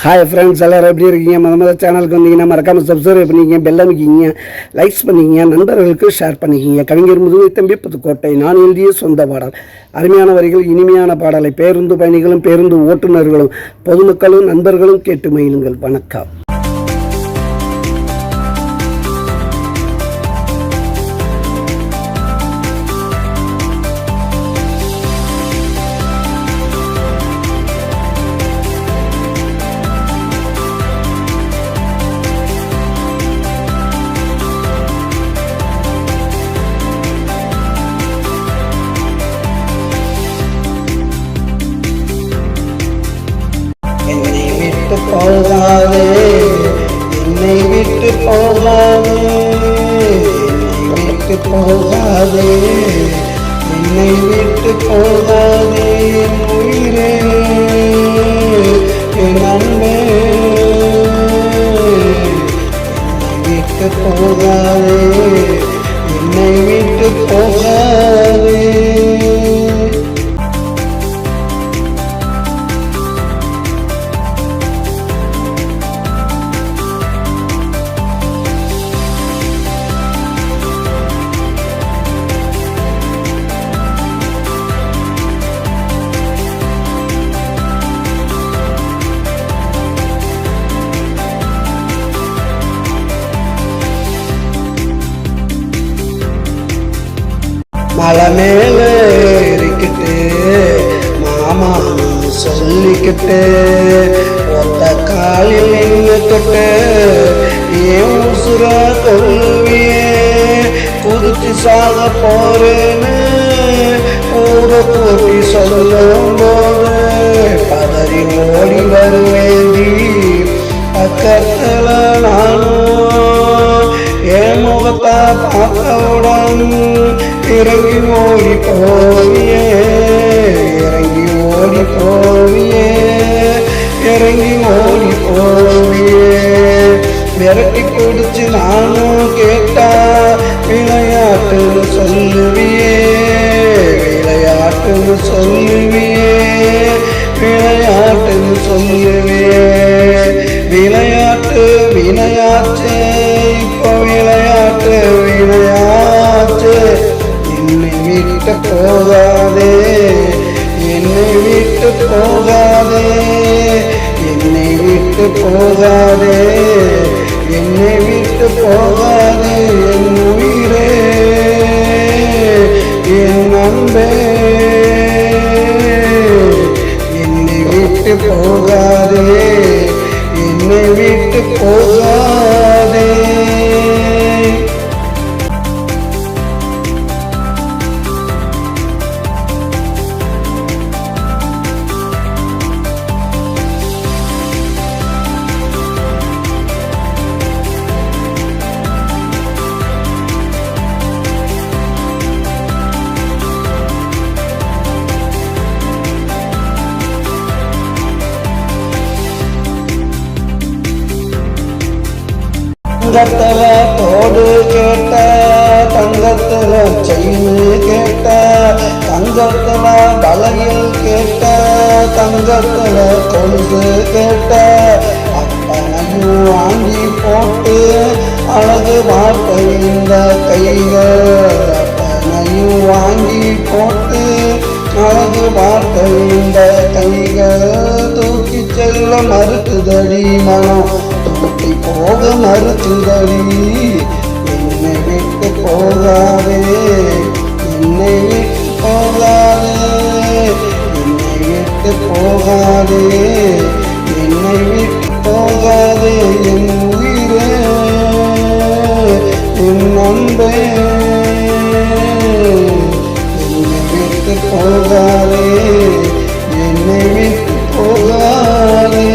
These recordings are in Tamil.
ஹாய் ஃப்ரெண்ட்ஸ், எல்லோரும் எப்படி இருக்கீங்க? முதல் சேனலுக்கு வந்தீங்கன்னா மறக்காமல் சப்ஸ்கிரைப் பண்ணிக்கிங்க, பெல் அமைக்கிங்க, லைக்ஸ் பண்ணிக்கிங்க, நண்பர்களுக்கு ஷேர் பண்ணிக்கிங்க. கவிஞர் முதுமை தம்பி புதுக்கோட்டை. நான் எழுதிய சொந்த பாடல். அருமையான வரிகள், இனிமையான பாடலை பேருந்து பயணிகளும் பேருந்து ஓட்டுநர்களும் பொதுமக்களும் நண்பர்களும் கேட்டு மகிழுங்கள். வணக்கம். என்னை விட்டு போகாதே, என்னை விட்டு போகாதே, என்னை விட்டு போகாதே, என்னை விட்டு போகாதே, என் உயிரே, என் அன்பே, என்னை விட்டு போகாதே, என்னை விட்டு போகாதே. மலை மேல ஏறிக்கிட்டு மாமான்னு சொல்லிக்கிட்டு ஒத்த காலில் நின்றுக்கிட்டு ஏன் உசுர கொல்லுவியே, குதிச்சு சாக போறேன்னு கூட கூட்டி சொல்லும் போது பதறி ஓடி வருவேந்தி. பக்கத்துல நானும் என் முகத்தை பார்த்தவுடன் இறங்கி ஓடி போவியே, இறங்கி ஓடி போவியே, இறங்கி ஓடி போவியே. விரட்டி குடிச்சு நானும் கேட்டா விளையாட்டுன்னு சொல்லுவியே, விளையாட்டுன்னு சொல்லுவியே, விளையாட்டுன்னு சொல்லுவியே. விளையாட்டு வினையாச்சே, இப்போ விளையாட்டு வினையாச்சு. என்னை விட்டு போகாதே, என்னை விட்டு போகாதே, என்னை விட்டு போகாதே, என்னை விட்டு போகாதே, என் உயிரே, என் அன்பே, என்னை விட்டு போகாதே, என்னை விட்டு போகாதே. தங்கத்துல தோடு கேட்ட, தங்கத்துல செயின் கேட்ட, தங்கத்துல வளையல் கேட்ட, தங்கத்துல கொலுசு கேட்ட, அத்தனையும் வாங்கி போட்டு அழகு பார்த்த இந்த கைகள், அத்தனையும் வாங்கி போட்டு அழகு பார்த்த இந்த கைகள் தூக்கி செல்ல மறுக்குதடி மனம், தூக்கி போக மறுக்குதடி. என்னை விட்டு போகாதே, என்னை விட்டு போகாதே, என்னை விட்டு போகாதே, என்னை விட்டு போகாதே, என் உயிரே, என் அன்பே, என்னை விட்டு போகாதே, என்னை விட்டு போகாதே.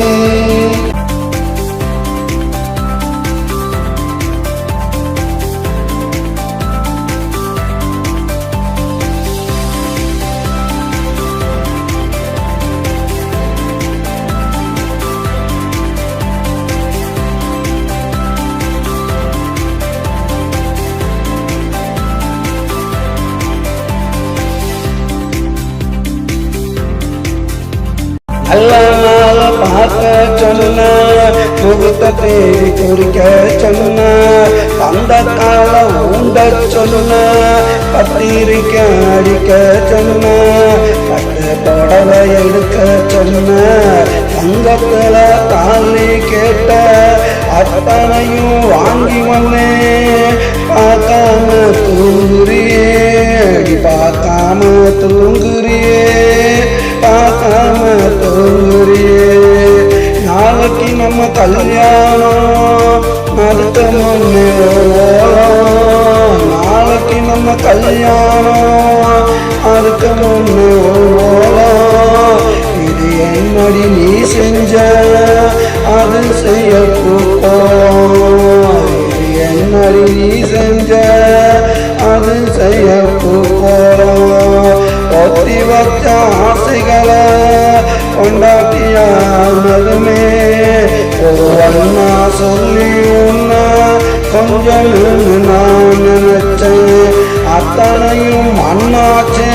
முகூர்த்த தேடி குறிக்க சொன்ன அந்த கால ஊண்ட சொன்ன பத்திரிக்கை அடிக்க சொன்ன பட்டு புடவை எடுக்க சொன்ன தங்கத்துல தாலி கேட்ட அத்தனையும் வாங்கி வந்தேன் பார்க்காம தூங்குறியே பார்க்காம தூங்குறியே பார்க்காம தூங்குறியே நாளைக்கு நம்ம கல்யாணம் அடுத்த முன்னே நாளைக்கு நம்ம கல்யாணம் அடுத்த முன்னே இது என்னடி நீ செஞ்ச அது செய்ய போறோம் இது என்னடி நீ செஞ்ச அது செய்ய போறோம் ஒத்தி வச்ச ஆசைகளை கொண்டாட்டியானதுமே ஒவ்வொன்னா சொல்லி உன்ன கொஞ்சம் நான் நினைச்சேன் அத்தனையும் அண்ணாச்சே